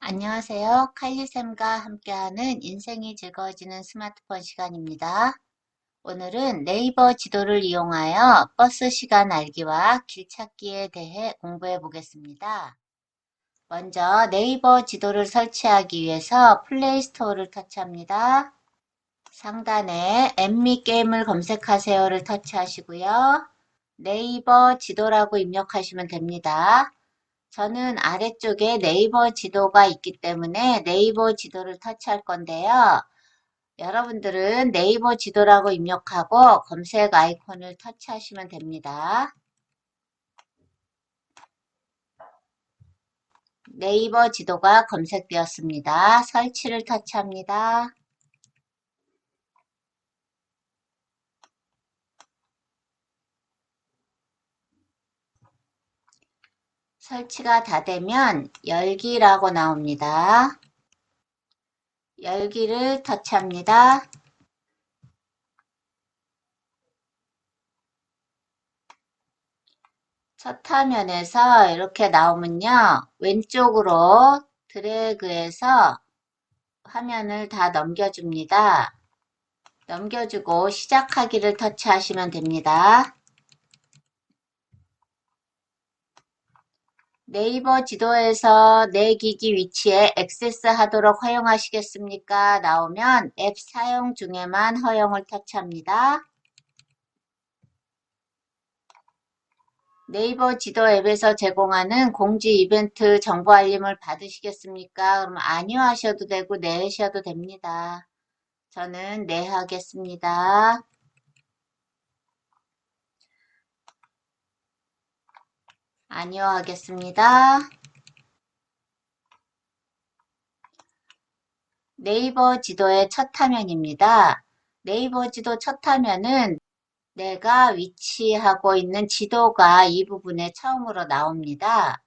안녕하세요. 칼리쌤과 함께하는 인생이 즐거워지는 스마트폰 시간입니다. 오늘은 네이버 지도를 이용하여 버스 시간 알기와 길 찾기에 대해 공부해 보겠습니다. 먼저 네이버 지도를 설치하기 위해서 플레이스토어를 터치합니다. 상단에 앱 및 게임을 검색하세요를 터치하시고요. 네이버 지도라고 입력하시면 됩니다. 저는 아래쪽에 네이버 지도가 있기 때문에 네이버 지도를 터치할 건데요. 여러분들은 네이버 지도라고 입력하고 검색 아이콘을 터치하시면 됩니다. 네이버 지도가 검색되었습니다. 설치를 터치합니다. 설치가 다 되면 열기라고 나옵니다. 열기를 터치합니다. 첫 화면에서 이렇게 나오면요. 왼쪽으로 드래그해서 화면을 다 넘겨줍니다. 넘겨주고 시작하기를 터치하시면 됩니다. 네이버 지도에서 내 기기 위치에 액세스하도록 허용하시겠습니까? 나오면 앱 사용 중에만 허용을 터치합니다. 네이버 지도 앱에서 제공하는 공지 이벤트 정보 알림을 받으시겠습니까? 그럼 아니요 하셔도 되고 네 하셔도 됩니다. 저는 네 하겠습니다. 아니요 하겠습니다. 네이버 지도의 첫 화면입니다. 네이버 지도 첫 화면은 내가 위치하고 있는 지도가 이 부분에 처음으로 나옵니다.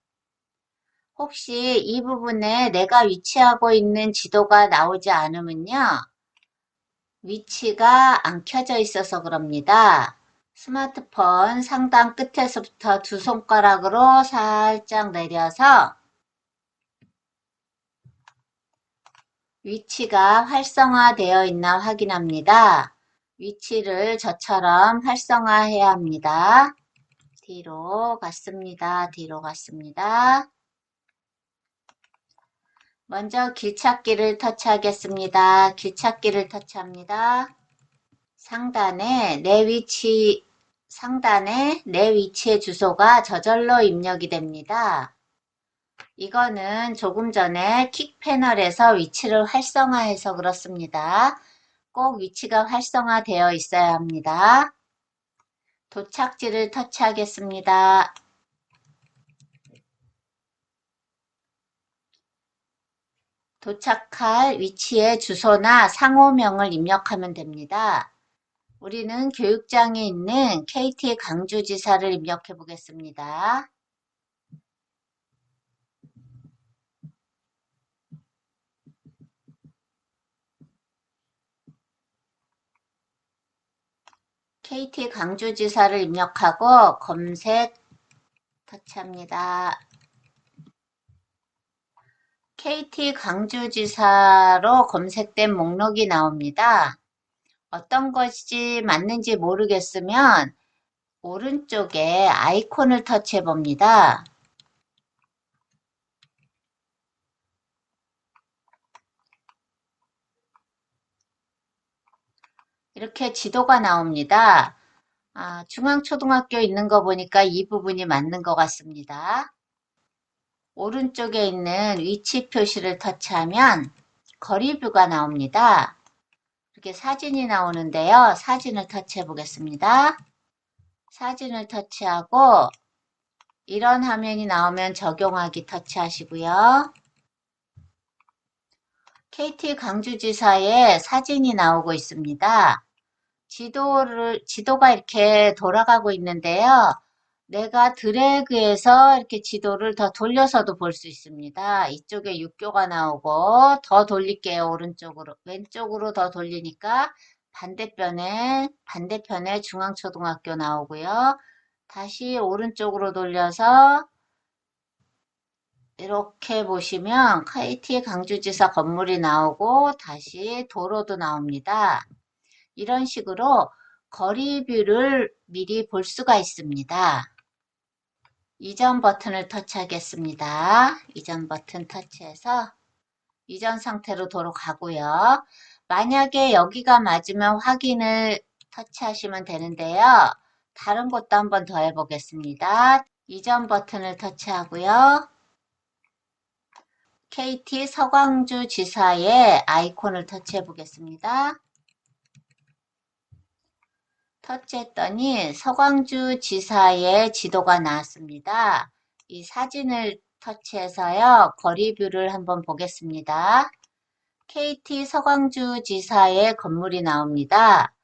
혹시 이 부분에 내가 위치하고 있는 지도가 나오지 않으면요. 위치가 안 켜져 있어서 그럽니다. 스마트폰 상단 끝에서부터 두 손가락으로 살짝 내려서 위치가 활성화되어 있나 확인합니다. 위치를 저처럼 활성화해야 합니다. 뒤로 갔습니다. 뒤로 갔습니다. 먼저 길찾기를 터치하겠습니다. 길찾기를 터치합니다. 상단에 내 위치의 주소가 저절로 입력이 됩니다. 이거는 조금 전에 킥 패널에서 위치를 활성화해서 그렇습니다. 꼭 위치가 활성화되어 있어야 합니다. 도착지를 터치하겠습니다. 도착할 위치의 주소나 상호명을 입력하면 됩니다. 우리는 교육장에 있는 KT 강주지사를 입력해 보겠습니다. KT 강주지사를 입력하고 검색 터치합니다. KT 강주지사로 검색된 목록이 나옵니다. 어떤 것이 맞는지 모르겠으면 오른쪽에 아이콘을 터치해 봅니다. 이렇게 지도가 나옵니다. 중앙초등학교 있는 거 보니까 이 부분이 맞는 것 같습니다. 오른쪽에 있는 위치 표시를 터치하면 거리뷰가 나옵니다. 이렇게 사진이 나오는데요. 사진을 터치해 보겠습니다. 사진을 터치하고 이런 화면이 나오면 적용하기 터치하시고요. KT 강주지사의 사진이 나오고 있습니다. 지도가 이렇게 돌아가고 있는데요. 내가 드래그해서 이렇게 지도를 더 돌려서도 볼 수 있습니다. 이쪽에 육교가 나오고 더 돌릴게요. 오른쪽으로. 왼쪽으로 더 돌리니까 반대편에 중앙초등학교 나오고요. 다시 오른쪽으로 돌려서 이렇게 보시면 KT 강주지사 건물이 나오고 다시 도로도 나옵니다. 이런 식으로 거리뷰를 미리 볼 수가 있습니다. 이전 버튼을 터치하겠습니다. 이전 버튼 터치해서 이전 상태로 도로 가고요. 만약에 여기가 맞으면 확인을 터치하시면 되는데요. 다른 곳도 한번 더 해보겠습니다. 이전 버튼을 터치하고요. KT 서광주 지사의 아이콘을 터치해 보겠습니다. 터치했더니 서광주 지사의 지도가 나왔습니다. 이 사진을 터치해서요. 거리뷰를 한번 보겠습니다. KT 서광주 지사의 건물이 나옵니다.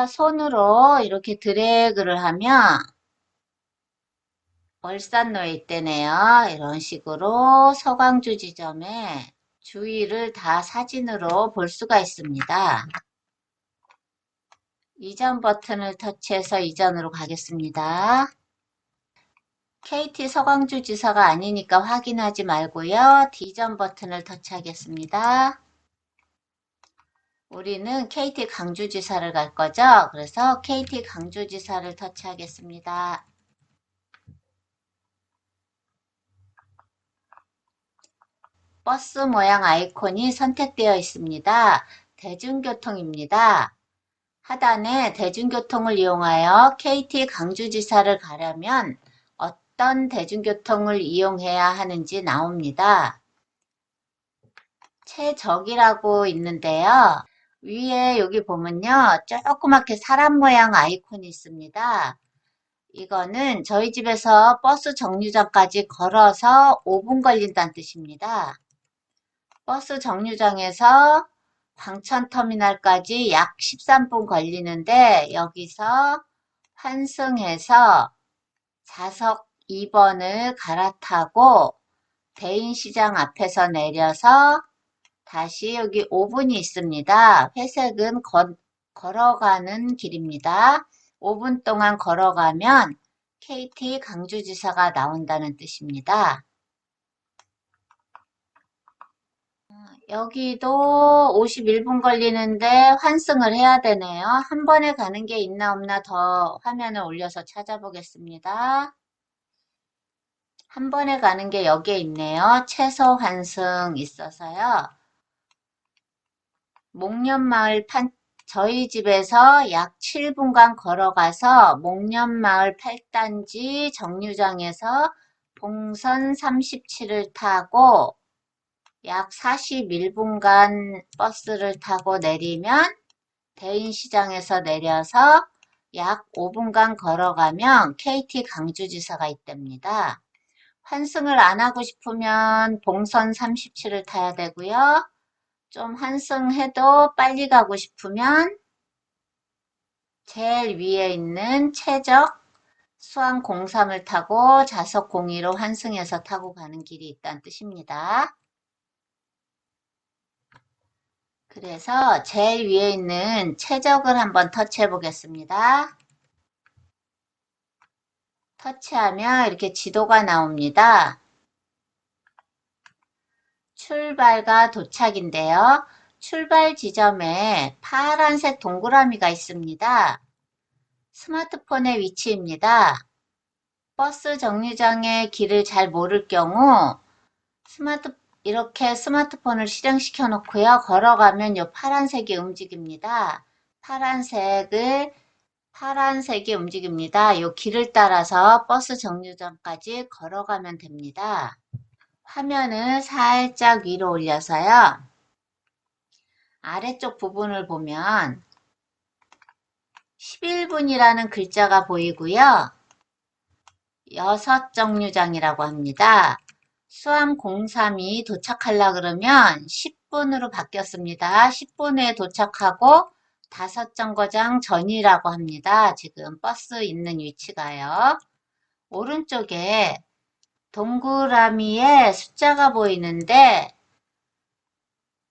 손으로 이렇게 드래그를 하면 월산로에 있대네요. 이런 식으로 서광주 지점에 주위를 다 사진으로 볼 수가 있습니다. 이전 버튼을 터치해서 이전으로 가겠습니다. KT 서광주 지사가 아니니까 확인하지 말고요. 이전 버튼을 터치하겠습니다. 우리는 KT 강주지사를 갈 거죠. 그래서 KT 강주지사를 터치하겠습니다. 버스 모양 아이콘이 선택되어 있습니다. 대중교통입니다. 하단에 대중교통을 이용하여 KT 강주지사를 가려면 어떤 대중교통을 이용해야 하는지 나옵니다. 최적이라고 있는데요. 위에 여기 보면요. 조그맣게 사람 모양 아이콘이 있습니다. 이거는 저희 집에서 버스 정류장까지 걸어서 5분 걸린다는 뜻입니다. 버스 정류장에서 광천터미널까지 약 13분 걸리는데 여기서 환승해서 좌석 2번을 갈아타고 대인시장 앞에서 내려서 다시 여기 5분이 있습니다. 회색은 걸어가는 길입니다. 5분 동안 걸어가면 KT 강주지사가 나온다는 뜻입니다. 여기도 51분 걸리는데 환승을 해야 되네요. 한 번에 가는 게 있나 없나 더 화면을 올려서 찾아보겠습니다. 한 번에 가는 게 여기에 있네요. 최소 환승 있어서요. 목련마을 저희 집에서 약 7분간 걸어가서 목련마을 8단지 정류장에서 봉선 37을 타고 약 41분간 버스를 타고 내리면 대인시장에서 내려서 약 5분간 걸어가면 KT 강주지사가 있답니다. 환승을 안 하고 싶으면 봉선 37을 타야 되고요. 좀 환승해도 빨리 가고 싶으면 제일 위에 있는 최적 수완 03을 타고 좌석 02로 환승해서 타고 가는 길이 있다는 뜻입니다. 그래서 제일 위에 있는 최적을 한번 터치해 보겠습니다. 터치하면 이렇게 지도가 나옵니다. 출발과 도착인데요. 출발 지점에 파란색 동그라미가 있습니다. 스마트폰의 위치입니다. 버스 정류장의 길을 잘 모를 경우 이렇게 스마트폰을 실행시켜 놓고요. 걸어가면 이 파란색이 움직입니다. 파란색이 움직입니다. 이 길을 따라서 버스 정류장까지 걸어가면 됩니다. 화면을 살짝 위로 올려서요. 아래쪽 부분을 보면 11분이라는 글자가 보이고요. 6 정류장이라고 합니다. 수암 03이 도착하려 그러면 10분으로 바뀌었습니다. 10분에 도착하고 5 정거장 전이라고 합니다. 지금 버스 있는 위치가요. 오른쪽에 동그라미에 숫자가 보이는데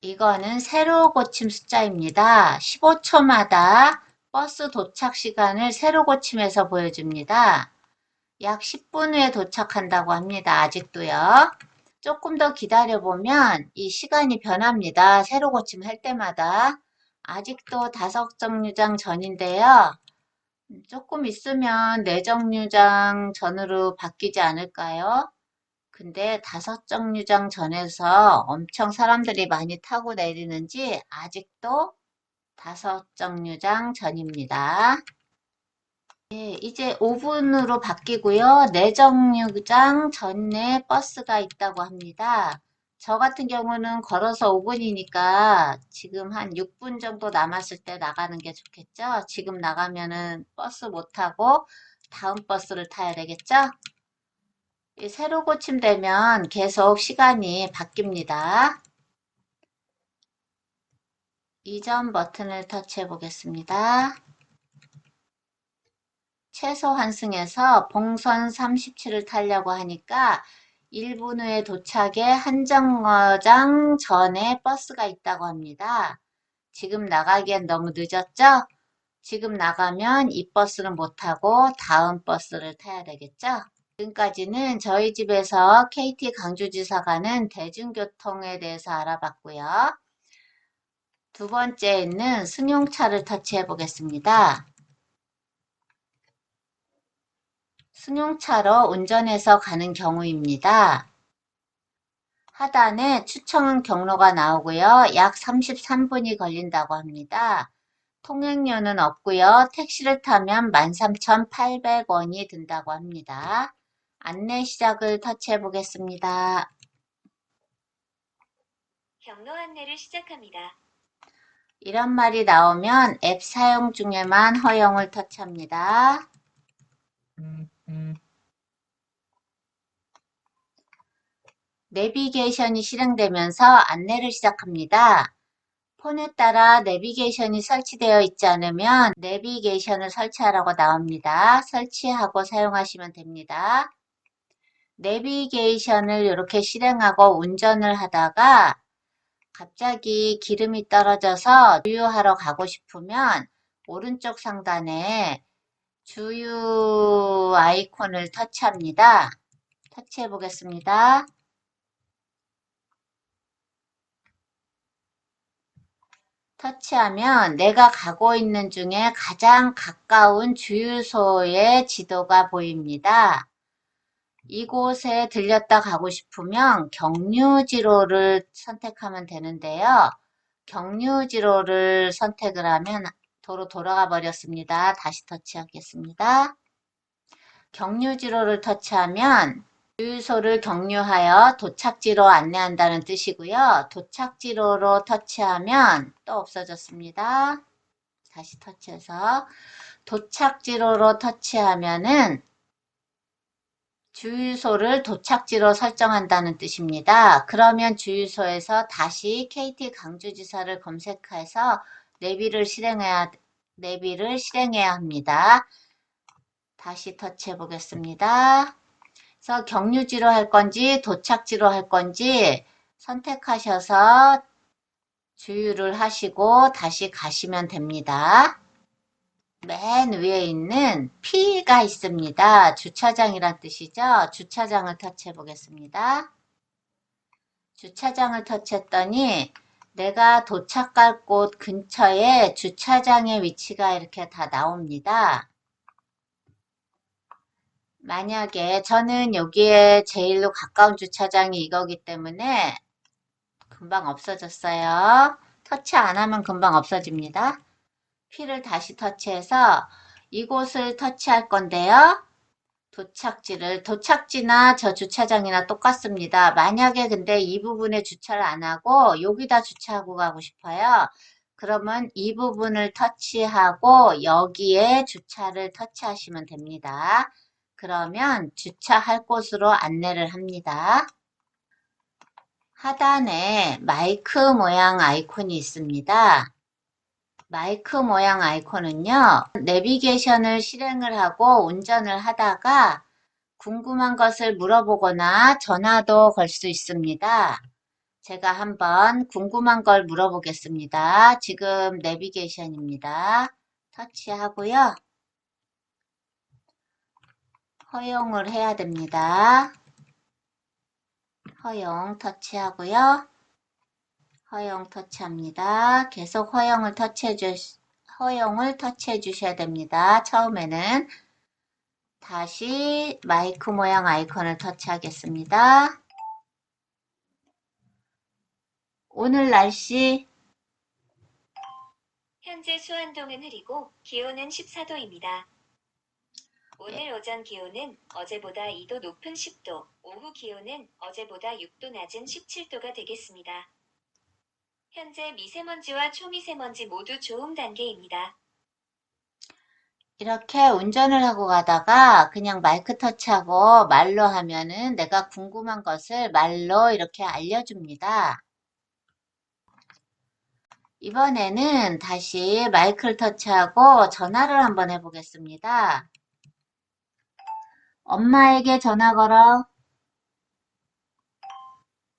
이거는 세로 고침 숫자입니다. 15초마다 버스 도착 시간을 세로 고침해서 보여줍니다. 약 10분 후에 도착한다고 합니다. 아직도요. 조금 더 기다려보면 이 시간이 변합니다. 새로 고침할 때마다. 아직도 다섯정류장 전인데요. 조금 있으면 네정류장 전으로 바뀌지 않을까요? 근데 다섯정류장 전에서 엄청 사람들이 많이 타고 내리는지 아직도 다섯정류장 전입니다. 예, 이제 5분으로 바뀌고요. 내정류장 전에 버스가 있다고 합니다. 저 같은 경우는 걸어서 5분이니까 지금 한 6분 정도 남았을 때 나가는 게 좋겠죠? 지금 나가면은 버스 못 타고 다음 버스를 타야 되겠죠? 새로 고침되면 계속 시간이 바뀝니다. 이전 버튼을 터치해 보겠습니다. 최소 환승해서 봉선 37을 타려고 하니까 1분 후에 도착에 한정거장 전에 버스가 있다고 합니다. 지금 나가기엔 너무 늦었죠? 지금 나가면 이 버스는 못 타고 다음 버스를 타야 되겠죠? 지금까지는 저희 집에서 KT 강주지사 가는 대중교통에 대해서 알아봤고요. 두 번째는 승용차를 터치해 보겠습니다. 승용차로 운전해서 가는 경우입니다. 하단에 추천 경로가 나오고요. 약 33분이 걸린다고 합니다. 통행료는 없고요. 택시를 타면 13,800원이 든다고 합니다. 안내 시작을 터치해 보겠습니다. 경로 안내를 시작합니다. 이런 말이 나오면 앱 사용 중에만 허용을 터치합니다. 내비게이션이 실행되면서 안내를 시작합니다. 폰에 따라 내비게이션이 설치되어 있지 않으면 내비게이션을 설치하라고 나옵니다. 설치하고 사용하시면 됩니다. 내비게이션을 이렇게 실행하고 운전을 하다가 갑자기 기름이 떨어져서 주유하러 가고 싶으면 오른쪽 상단에 주유 아이콘을 터치합니다. 터치해 보겠습니다. 터치하면 내가 가고 있는 중에 가장 가까운 주유소의 지도가 보입니다. 이곳에 들렸다 가고 싶으면 경유지로를 선택하면 되는데요. 경유지로를 선택을 하면 도로 돌아가 버렸습니다. 다시 터치하겠습니다. 경유지로를 터치하면 주유소를 경유하여 도착지로 안내한다는 뜻이고요. 도착지로로 터치하면 또 없어졌습니다. 다시 터치해서 도착지로로 터치하면은 주유소를 도착지로 설정한다는 뜻입니다. 그러면 주유소에서 다시 KT 강주지사를 검색해서 내비를 실행해야 합니다. 다시 터치해 보겠습니다. 그래서 경유지로 할 건지 도착지로 할 건지 선택하셔서 주유를 하시고 다시 가시면 됩니다. 맨 위에 있는 P가 있습니다. 주차장이란 뜻이죠. 주차장을 터치해 보겠습니다. 주차장을 터치했더니 내가 도착할 곳 근처에 주차장의 위치가 이렇게 다 나옵니다. 만약에 저는 여기에 제일로 가까운 주차장이 이거기 때문에 금방 없어졌어요. 터치 안 하면 금방 없어집니다. P를 다시 터치해서 이곳을 터치할 건데요. 도착지나 저 주차장이나 똑같습니다. 만약에 근데 이 부분에 주차를 안 하고 여기다 주차하고 가고 싶어요. 그러면 이 부분을 터치하고 여기에 주차를 터치하시면 됩니다. 그러면 주차할 곳으로 안내를 합니다. 하단에 마이크 모양 아이콘이 있습니다. 마이크 모양 아이콘은요, 내비게이션을 실행을 하고 운전을 하다가 궁금한 것을 물어보거나 전화도 걸 수 있습니다. 제가 한번 궁금한 걸 물어보겠습니다. 지금 내비게이션입니다. 터치하고요. 허용을 해야 됩니다. 허용 터치하고요. 허용 터치합니다. 계속 허용을 터치해 주셔야 됩니다. 처음에는 다시 마이크 모양 아이콘을 터치하겠습니다. 오늘 날씨 현재 수안동은 흐리고 기온은 14도입니다. 오늘 오전 기온은 어제보다 2도 높은 10도, 오후 기온은 어제보다 6도 낮은 17도가 되겠습니다. 현재 미세먼지와 초미세먼지 모두 좋음 단계입니다. 이렇게 운전을 하고 가다가 그냥 마이크 터치하고 말로 하면은 내가 궁금한 것을 말로 이렇게 알려줍니다. 이번에는 다시 마이크를 터치하고 전화를 한번 해보겠습니다. 엄마에게 전화 걸어.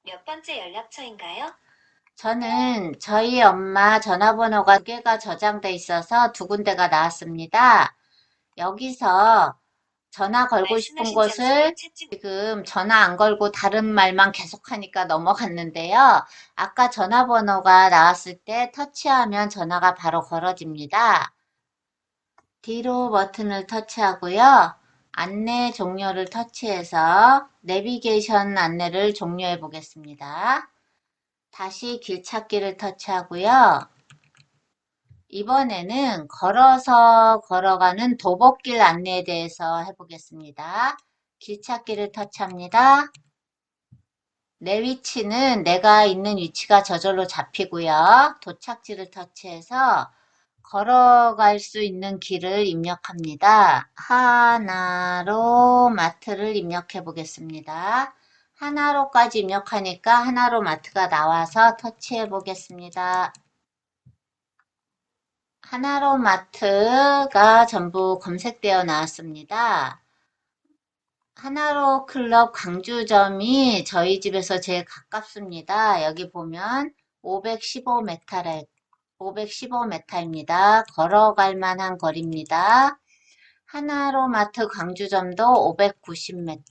몇 번째 연락처인가요? 저는 저희 엄마 전화번호가 두 개가 저장돼 있어서 두 군데가 나왔습니다. 여기서 전화 걸고 싶은 말씀하신 곳을 장소를 찾지 지금 전화 안 걸고 다른 말만 계속하니까 넘어갔는데요. 아까 전화번호가 나왔을 때 터치하면 전화가 바로 걸어집니다. 뒤로 버튼을 터치하고요. 안내 종료를 터치해서 내비게이션 안내를 종료해 보겠습니다. 다시 길찾기를 터치하고요. 이번에는 걸어서 걸어가는 도보길 안내에 대해서 해보겠습니다. 길찾기를 터치합니다. 내 위치는 내가 있는 위치가 저절로 잡히고요. 도착지를 터치해서 걸어갈 수 있는 길을 입력합니다. 하나로 마트를 입력해 보겠습니다. 하나로까지 입력하니까 하나로 마트가 나와서 터치해 보겠습니다. 하나로 마트가 전부 검색되어 나왔습니다. 하나로 클럽 광주점이 저희 집에서 제일 가깝습니다. 여기 보면 515m입니다. 걸어갈 만한 거리입니다. 하나로마트 광주점도 590m.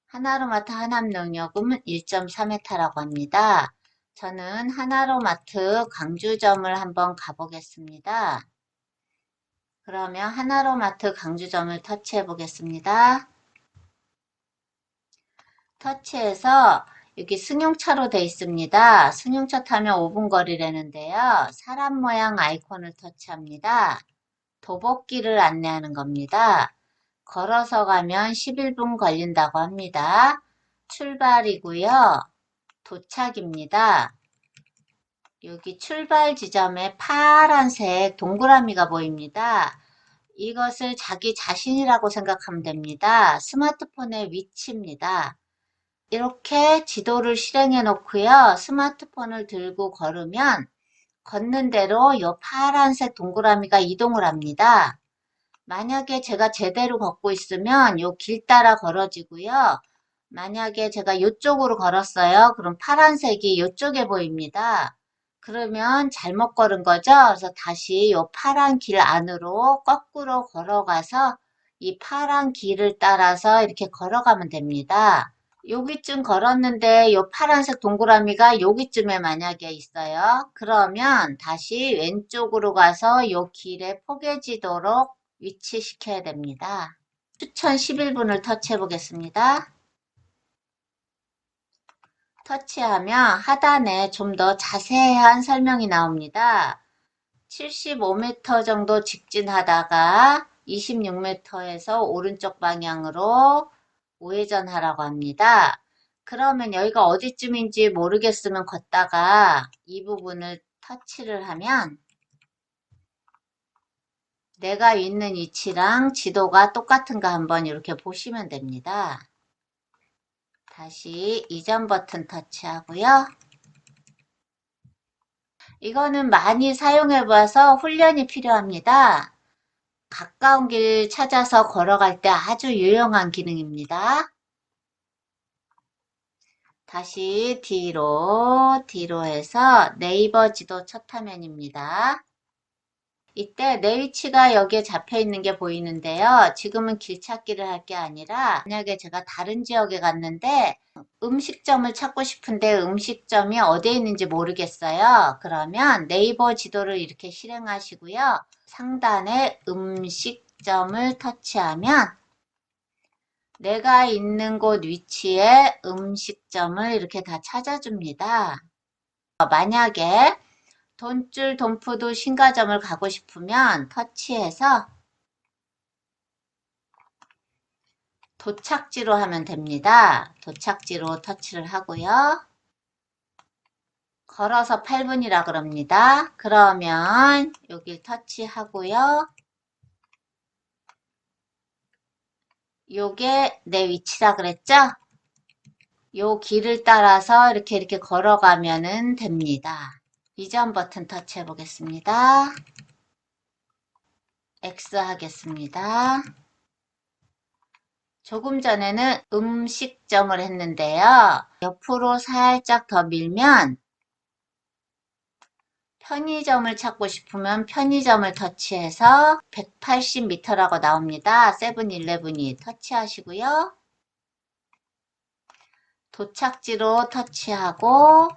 하나로마트 하남농협은 1.4m라고 합니다. 저는 하나로마트 광주점을 한번 가보겠습니다. 그러면 하나로마트 강주점을 터치해 보겠습니다. 터치해서 여기 승용차로 되어 있습니다. 승용차 타면 5분 거리라는데요. 사람 모양 아이콘을 터치합니다. 도보길을 안내하는 겁니다. 걸어서 가면 11분 걸린다고 합니다. 출발이고요. 도착입니다. 여기 출발 지점에 파란색 동그라미가 보입니다. 이것을 자기 자신이라고 생각하면 됩니다. 스마트폰의 위치입니다. 이렇게 지도를 실행해 놓고요. 스마트폰을 들고 걸으면 걷는 대로 이 파란색 동그라미가 이동을 합니다. 만약에 제가 제대로 걷고 있으면 요 길 따라 걸어지고요. 만약에 제가 이쪽으로 걸었어요. 그럼 파란색이 이쪽에 보입니다. 그러면 잘못 걸은 거죠. 그래서 다시 요 파란 길 안으로 거꾸로 걸어가서 이 파란 길을 따라서 이렇게 걸어가면 됩니다. 여기쯤 걸었는데 요 파란색 동그라미가 여기쯤에 만약에 있어요. 그러면 다시 왼쪽으로 가서 요 길에 포개지도록 위치시켜야 됩니다. 추천 11분을 터치해 보겠습니다. 터치하면 하단에 좀 더 자세한 설명이 나옵니다. 75m 정도 직진하다가 26m에서 오른쪽 방향으로 우회전하라고 합니다. 그러면 여기가 어디쯤인지 모르겠으면 걷다가 이 부분을 터치를 하면 내가 있는 위치랑 지도가 똑같은가 한번 이렇게 보시면 됩니다. 다시 이전 버튼 터치하고요. 이거는 많이 사용해봐서 훈련이 필요합니다. 가까운 길 찾아서 걸어갈 때 아주 유용한 기능입니다. 다시 뒤로 해서 네이버 지도 첫 화면입니다. 이때 내 위치가 여기에 잡혀 있는 게 보이는데요. 지금은 길 찾기를 할 게 아니라 만약에 제가 다른 지역에 갔는데 음식점을 찾고 싶은데 음식점이 어디에 있는지 모르겠어요. 그러면 네이버 지도를 이렇게 실행하시고요. 상단에 음식점을 터치하면 내가 있는 곳 위치에 음식점을 이렇게 다 찾아줍니다. 만약에 돈줄 돈푸드 신가점을 가고 싶으면 터치해서 도착지로 하면 됩니다. 도착지로 터치를 하고요. 걸어서 8분이라 그럽니다. 그러면 여길 터치하고요. 요게 내 위치라 그랬죠? 요 길을 따라서 이렇게 걸어가면 됩니다. 이전 버튼 터치해 보겠습니다. X 하겠습니다. 조금 전에는 음식점을 했는데요. 옆으로 살짝 더 밀면 편의점을 찾고 싶으면 편의점을 터치해서 180m라고 나옵니다. 세븐일레븐이 터치하시고요. 도착지로 터치하고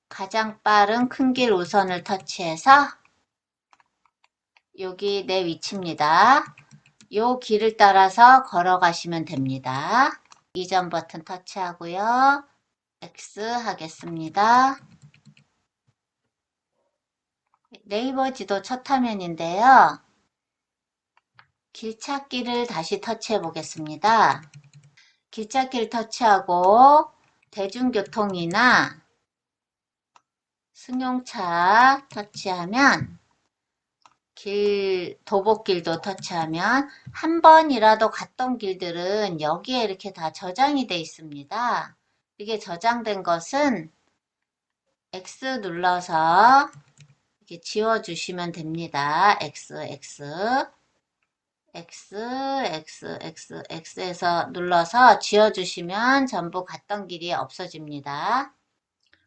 가장 빠른 큰 길 우선을 터치해서 여기 내 위치입니다. 요 길을 따라서 걸어가시면 됩니다. 이전 버튼 터치하고요. X 하겠습니다. 네이버 지도 첫 화면인데요. 길찾기를 다시 터치해 보겠습니다. 길찾기를 터치하고 대중교통이나 승용차 터치하면 도보길도 터치하면 한 번이라도 갔던 길들은 여기에 이렇게 다 저장이 되어 있습니다. 이게 저장된 것은 X 눌러서 이렇게 지워주시면 됩니다. X, X에서 눌러서 지워주시면 전부 갔던 길이 없어집니다.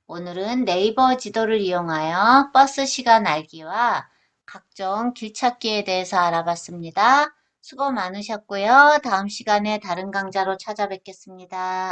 오늘은 네이버 지도를 이용하여 버스 시간 알기와 각종 길찾기에 대해서 알아봤습니다. 수고 많으셨고요. 다음 시간에 다른 강좌로 찾아뵙겠습니다.